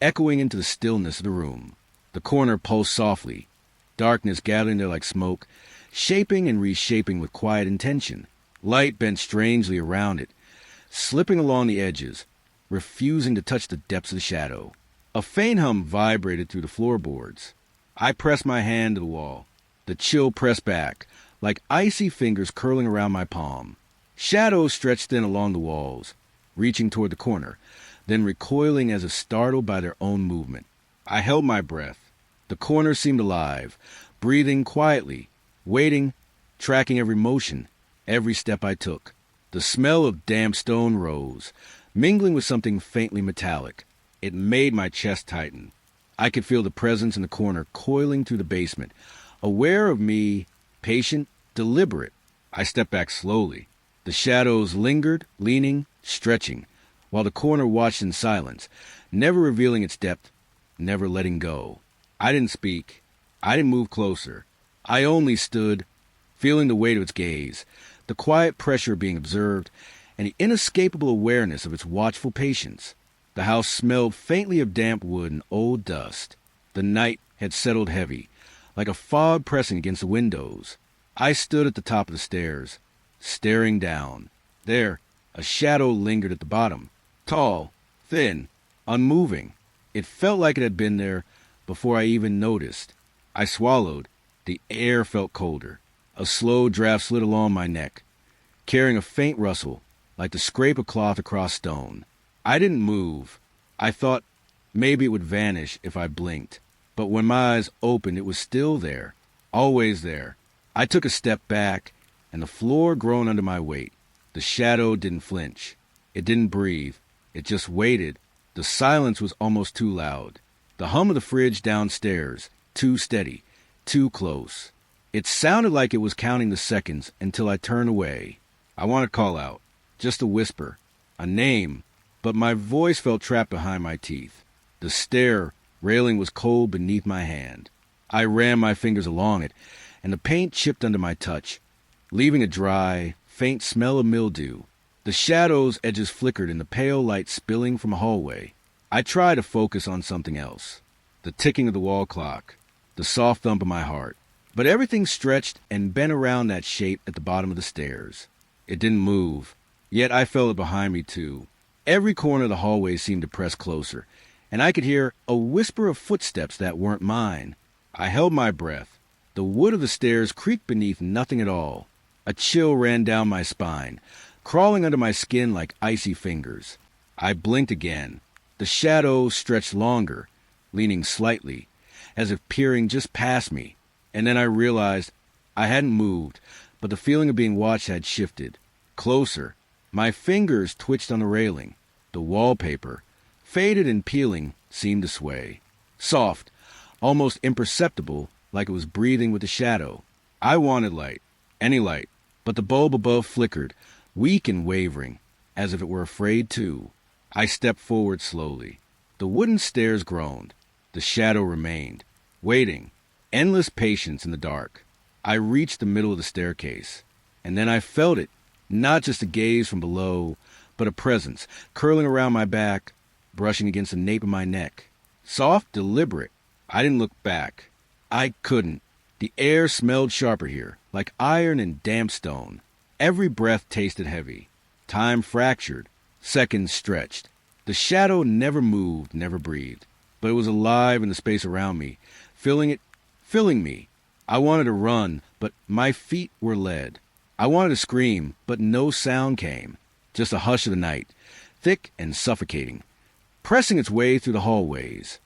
echoing into the stillness of the room. The corner pulsed softly, darkness gathering there like smoke, shaping and reshaping with quiet intention. Light bent strangely around it, slipping along the edges, refusing to touch the depths of the shadow. A faint hum vibrated through the floorboards. I pressed my hand to the wall. The chill pressed back, like icy fingers curling around my palm. Shadows stretched thin along the walls, reaching toward the corner, then recoiling as if startled by their own movement. I held my breath. The corner seemed alive, breathing quietly, waiting, tracking every motion, every step I took. The smell of damp stone rose, mingling with something faintly metallic. It made my chest tighten. I could feel the presence in the corner coiling through the basement, aware of me, patient, deliberate. I stepped back slowly. The shadows lingered, leaning, stretching, while the corner watched in silence, never revealing its depth, never letting go. I didn't speak. I didn't move closer. I only stood, feeling the weight of its gaze, the quiet pressure being observed, and the inescapable awareness of its watchful patience. The house smelled faintly of damp wood and old dust. The night had settled heavy, like a fog pressing against the windows. I stood at the top of the stairs, staring down. There, a shadow lingered at the bottom, tall, thin, unmoving. It felt like it had been there before I even noticed. I swallowed. The air felt colder. A slow draft slid along my neck, carrying a faint rustle, like the scrape of cloth across stone. I didn't move. I thought maybe it would vanish if I blinked. But when my eyes opened, it was still there, always there. I took a step back, and the floor groaned under my weight. The shadow didn't flinch. It didn't breathe. It just waited. The silence was almost too loud. The hum of the fridge downstairs, too steady, too close. It sounded like it was counting the seconds until I turned away. I want to call out, just a whisper, a name, but my voice felt trapped behind my teeth. The stair railing was cold beneath my hand. I ran my fingers along it, and the paint chipped under my touch, leaving a dry, faint smell of mildew. The shadow's edges flickered in the pale light spilling from a hallway. I tried to focus on something else. The ticking of the wall clock, the soft thump of my heart. But everything stretched and bent around that shape at the bottom of the stairs. It didn't move, yet I felt it behind me too. Every corner of the hallway seemed to press closer, and I could hear a whisper of footsteps that weren't mine. I held my breath. The wood of the stairs creaked beneath nothing at all. A chill ran down my spine, crawling under my skin like icy fingers. I blinked again. The shadow stretched longer, leaning slightly, as if peering just past me. And then I realized I hadn't moved, but the feeling of being watched had shifted. Closer. My fingers twitched on the railing. The wallpaper, faded and peeling, seemed to sway. Soft, almost imperceptible, like it was breathing with the shadow. I wanted light, any light, but the bulb above flickered, weak and wavering, as if it were afraid too. I stepped forward slowly. The wooden stairs groaned. The shadow remained, waiting, endless patience in the dark. I reached the middle of the staircase, and then I felt it, not just a gaze from below, but a presence, curling around my back, brushing against the nape of my neck. Soft, deliberate. I didn't look back. I couldn't. The air smelled sharper here, like iron and damp stone. Every breath tasted heavy. Time fractured. Seconds stretched. The shadow never moved, never breathed, but it was alive in the space around me, filling me. I wanted to run, but my feet were lead. I wanted to scream, but no sound came. Just a hush of the night, thick and suffocating, pressing its way through the hallways.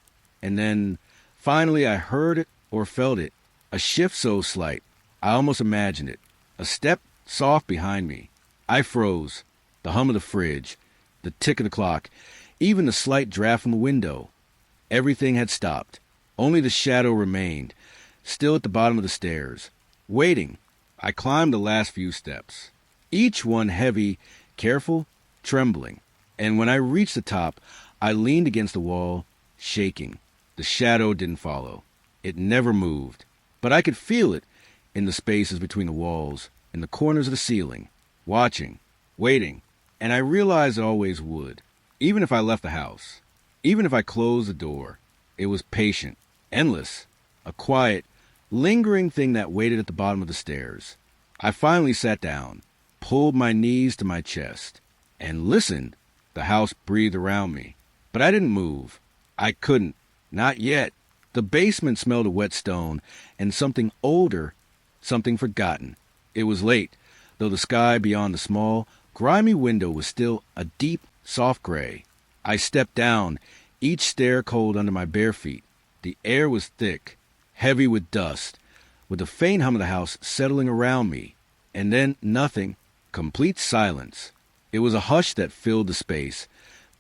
And then, finally, I heard it or felt it, a shift so slight, I almost imagined it, a step soft behind me. I froze, the hum of the fridge, the tick of the clock, even the slight draft from the window. Everything had stopped. Only the shadow remained, still at the bottom of the stairs, waiting. I climbed the last few steps, each one heavy, careful, trembling. And when I reached the top, I leaned against the wall, shaking. The shadow didn't follow. It never moved. But I could feel it in the spaces between the walls, in the corners of the ceiling, watching, waiting. And I realized it always would, even if I left the house, even if I closed the door. It was patient, endless, a quiet, lingering thing that waited at the bottom of the stairs. I finally sat down, pulled my knees to my chest, and listened. The house breathed around me, but I didn't move. I couldn't, not yet. The basement smelled of wet stone and something older, something forgotten. It was late, though the sky beyond the small, grimy window was still a deep, soft gray. I stepped down, each stair cold under my bare feet. The air was thick, heavy with dust, with the faint hum of the house settling around me. And then nothing, complete silence. It was a hush that filled the space,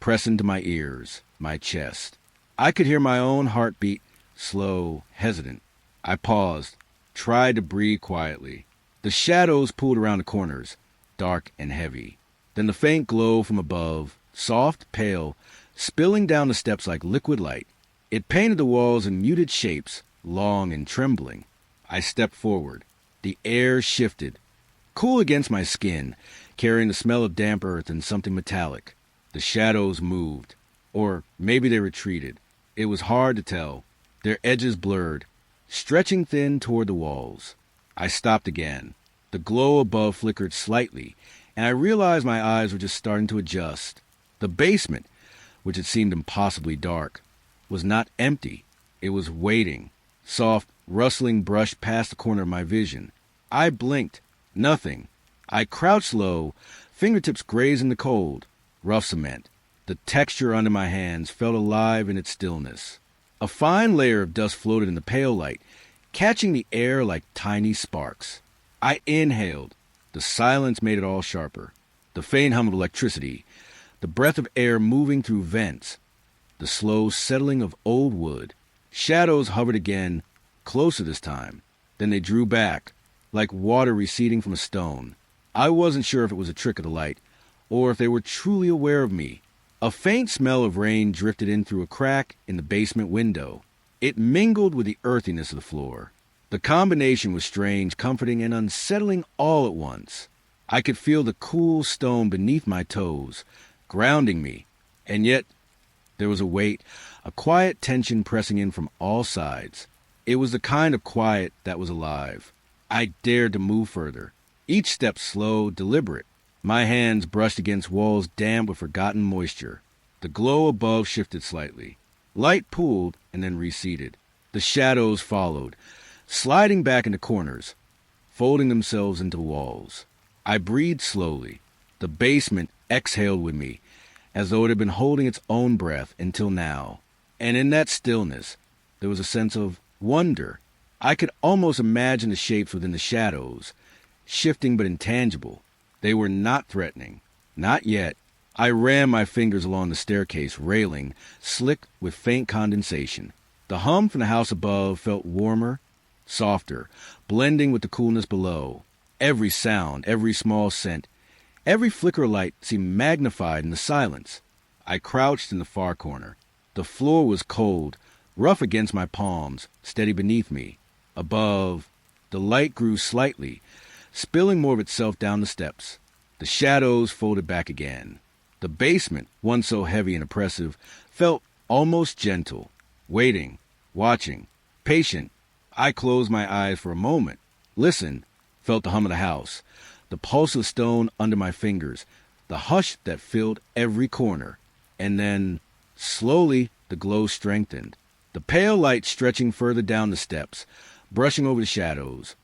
pressing to my ears, my chest. I could hear my own heartbeat, slow, hesitant. I paused, tried to breathe quietly. The shadows pulled around the corners, dark and heavy. Then the faint glow from above, soft, pale, spilling down the steps like liquid light. It painted the walls in muted shapes, long and trembling. I stepped forward. The air shifted, cool against my skin, carrying the smell of damp earth and something metallic. The shadows moved, or maybe they retreated. It was hard to tell. Their edges blurred, stretching thin toward the walls. I stopped again. The glow above flickered slightly, and I realized my eyes were just starting to adjust. The basement, which had seemed impossibly dark, was not empty. It was waiting. Soft, rustling brush past the corner of my vision. I blinked. Nothing. I crouched low, fingertips grazing the cold, rough cement. The texture under my hands felt alive in its stillness. A fine layer of dust floated in the pale light, catching the air like tiny sparks. I inhaled. The silence made it all sharper. The faint hum of electricity, the breath of air moving through vents, the slow settling of old wood. Shadows hovered again, closer this time. Then they drew back, like water receding from a stone. I wasn't sure if it was a trick of the light, or if they were truly aware of me. A faint smell of rain drifted in through a crack in the basement window. It mingled with the earthiness of the floor. The combination was strange, comforting, and unsettling all at once. I could feel the cool stone beneath my toes, grounding me, and yet there was a weight, a quiet tension pressing in from all sides. It was the kind of quiet that was alive. I dared to move further, each step slow, deliberate. My hands brushed against walls damp with forgotten moisture. The glow above shifted slightly. Light pooled and then receded. The shadows followed, sliding back into corners, folding themselves into walls. I breathed slowly. The basement exhaled with me, as though it had been holding its own breath until now. And in that stillness, there was a sense of wonder. I could almost imagine the shapes within the shadows, shifting but intangible. They were not threatening. Not yet. I ran my fingers along the staircase railing, slick with faint condensation. The hum from the house above felt warmer, softer, blending with the coolness below. Every sound, every small scent, every flicker of light seemed magnified in the silence. I crouched in the far corner. The floor was cold, rough against my palms, steady beneath me. Above, the light grew slightly, spilling more of itself down the steps. The shadows folded back again. The basement, once so heavy and oppressive, felt almost gentle, waiting, watching, patient. I closed my eyes for a moment, listened, felt the hum of the house, the pulse of stone under my fingers, the hush that filled every corner. And then, slowly, the glow strengthened. The pale light stretching further down the steps, brushing over the shadows,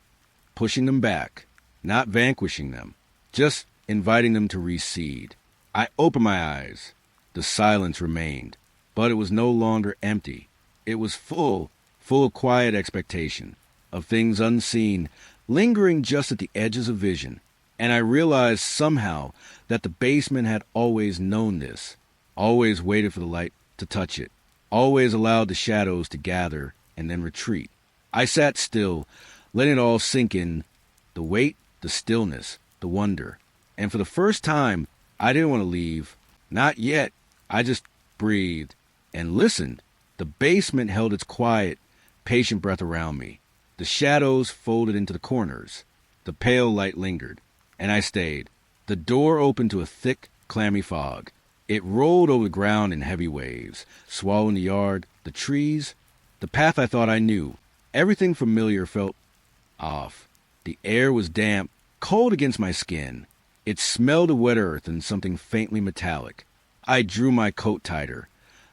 pushing them back, not vanquishing them, just inviting them to recede. I opened my eyes. The silence remained, but it was no longer empty. It was full of quiet expectation, of things unseen, lingering just at the edges of vision. And I realized somehow that the basement had always known this, always waited for the light to touch it, always allowed the shadows to gather and then retreat. I sat still, letting it all sink in, the weight, the stillness, the wonder. And for the first time, I didn't want to leave. Not yet. I just breathed and listened. The basement held its quiet, patient breath around me. The shadows folded into the corners. The pale light lingered, and I stayed. The door opened to a thick, clammy fog. It rolled over the ground in heavy waves, swallowing the yard, the trees, the path I thought I knew. Everything familiar felt off. The air was damp, cold against my skin. It smelled of wet earth and something faintly metallic. I drew my coat tighter,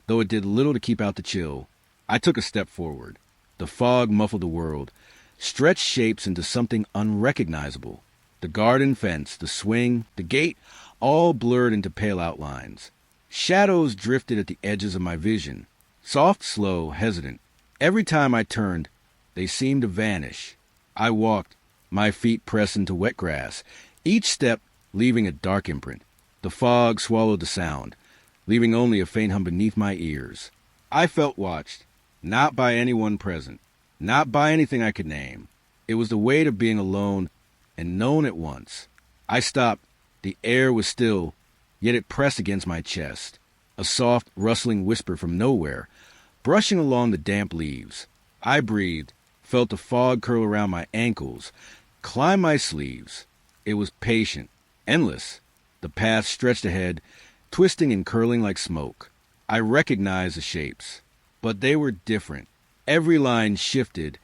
though it did little to keep out the chill. I took a step forward. The fog muffled the world, stretched shapes into something unrecognizable. The garden fence, the swing, the gate, all blurred into pale outlines. Shadows drifted at the edges of my vision, soft, slow, hesitant. Every time I turned, they seemed to vanish. I walked, my feet pressed into wet grass, each step leaving a dark imprint. The fog swallowed the sound, leaving only a faint hum beneath my ears. I felt watched, not by anyone present, not by anything I could name. It was the weight of being alone and known at once. I stopped. The air was still, yet it pressed against my chest. A soft, rustling whisper from nowhere, brushing along the damp leaves. I breathed, felt the fog curl around my ankles, climb my sleeves. It was patient, endless. The path stretched ahead, twisting and curling like smoke. I recognized the shapes, but they were different. Every line shifted,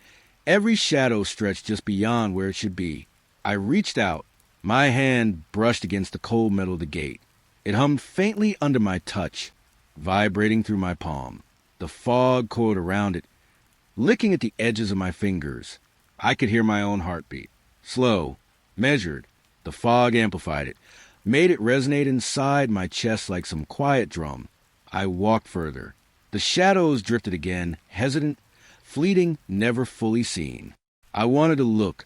every shadow stretched just beyond where it should be. I reached out. My hand brushed against the cold metal of the gate. It hummed faintly under my touch, vibrating through my palm. The fog coiled around it, licking at the edges of my fingers. I could hear my own heartbeat. Slow, measured. The fog amplified it, made it resonate inside my chest like some quiet drum. I walked further. The shadows drifted again, hesitant, fleeting, never fully seen. I wanted to look,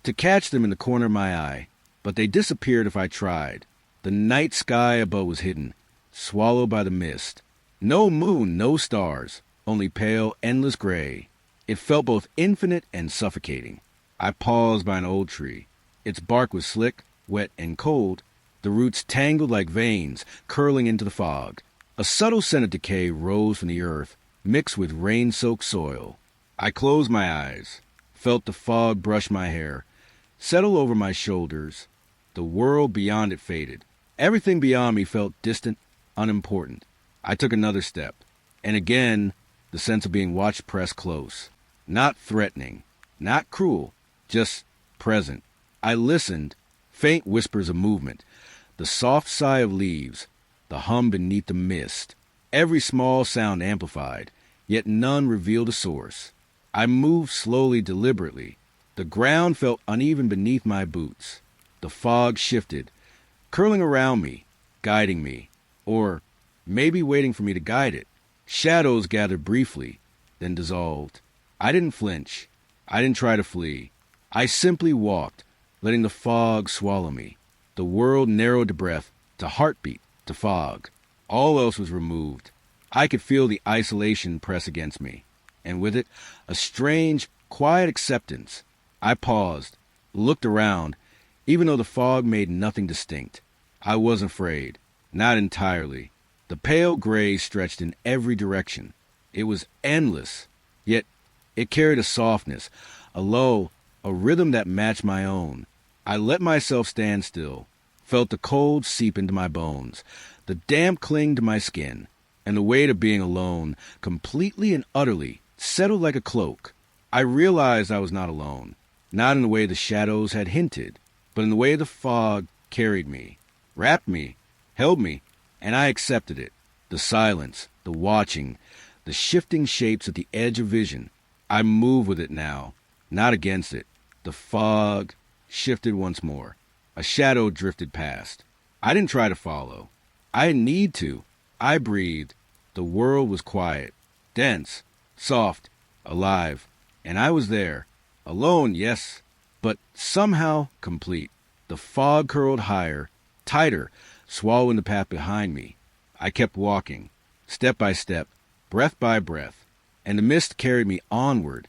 to catch them in the corner of my eye, but they disappeared if I tried. The night sky above was hidden, swallowed by the mist. No moon, no stars, only pale, endless gray. It felt both infinite and suffocating. I paused by an old tree. Its bark was slick, wet and cold, the roots tangled like veins, curling into the fog. A subtle scent of decay rose from the earth, mixed with rain-soaked soil. I closed my eyes, felt the fog brush my hair, settle over my shoulders. The world beyond it faded. Everything beyond me felt distant, unimportant. I took another step, and again the sense of being watched pressed close. Not threatening, not cruel, just present. I listened, faint whispers of movement, the soft sigh of leaves, the hum beneath the mist. Every small sound amplified, yet none revealed a source. I moved slowly, deliberately. The ground felt uneven beneath my boots. The fog shifted, curling around me, guiding me, or maybe waiting for me to guide it. Shadows gathered briefly, then dissolved. I didn't flinch. I didn't try to flee. I simply walked, letting the fog swallow me. The world narrowed to breath, to heartbeat, to fog. All else was removed. I could feel the isolation press against me, and with it, a strange, quiet acceptance. I paused, looked around, even though the fog made nothing distinct. I wasn't afraid, not entirely. The pale gray stretched in every direction. It was endless, yet it carried a softness, a lull, a rhythm that matched my own. I let myself stand still, felt the cold seep into my bones, the damp cling to my skin, and the weight of being alone, completely and utterly, settled like a cloak. I realized I was not alone, not in the way the shadows had hinted, but in the way the fog carried me, wrapped me, held me, and I accepted it. The silence, the watching, the shifting shapes at the edge of vision. I moved with it now, not against it. The fog shifted once more. A shadow drifted past. I didn't try to follow. I didn't need to. I breathed. The world was quiet, dense, soft, alive, and I was there. Alone, yes, but somehow complete. The fog curled higher, tighter, swallowing the path behind me. I kept walking, step by step, breath by breath, and the mist carried me onward,